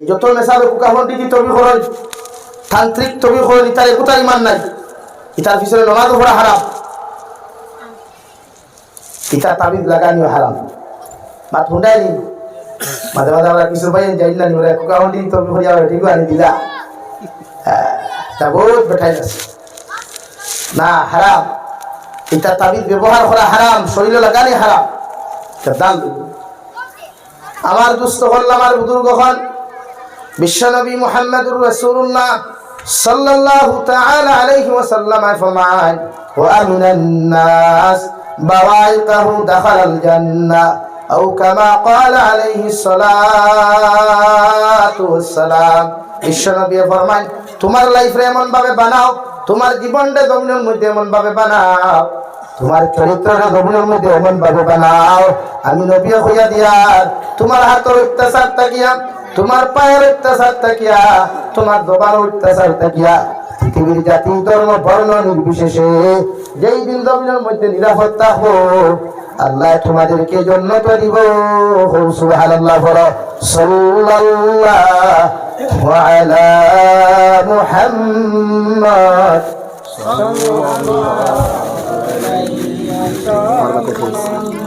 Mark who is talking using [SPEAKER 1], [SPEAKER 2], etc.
[SPEAKER 1] যত মেসাবে কুকাহন্ডি দি তবি খরচ তান্ত্রিক তবি খরচ ইতার একটার ইমান নাই ইতার পিছনে নমাজ পড়া হারাম ইতার তাবিজ লাগানিও হারাম মাত হুন্ডাই নি মাঝে মাঝে আমরা কিছু ভাই যাইলা নি ওরা কুকাহন্ডি তবি খরিয়া ঠিক আনি দিলা তা বহুত বেঠাই আছে না হারাম ইতার তাবিজ ব্যবহার করা হারাম শরীরে লাগানি হারাম দাম আমার দুস্থ হল আমার বুজুর্গ হন বিশ্বনবী মুহাম্মদুর রাসূলুল্লাহ সাল্লাল্লাহু তাআলা আলাইহি ওয়াসাল্লাম ফরমান ওয়া আমিনান নাস বাওয়াইতাহু দাখালাল জান্নাহ আও কামা ক্বালা আলাইহি সালাতু ওয়াসসালাম বিশ্বনবী ফরমান তোমার লাইফ রে এমন ভাবে বানাও তোমার জীবনটা জমিনের মধ্যে এমন ভাবে বানাও তোমার চরিত্রটা জমিনের মধ্যে এমন ভাবে বানাও আমি নবী হইয়া দিয়ার তোমার হাতের অত্যাচার তাকিয়া তোমার পায়ের অত্যাচার তাকিয়া তোমার জবানের অত্যাচার তাকিয়া পৃথিবীর জাতি ধর্ম বর্ণ নির্বিশেষে যেই দিন জমিনের মধ্যে নিরাপদ থাকবো আল্লাহ তোমাদেরকে জান্নাত দিব সুবহানাল্লাহ সাল্লাল্লাহু আলা মুহাম্মদ সাল্লাল্লাহু আলাইহি ওয়াসাল্লাম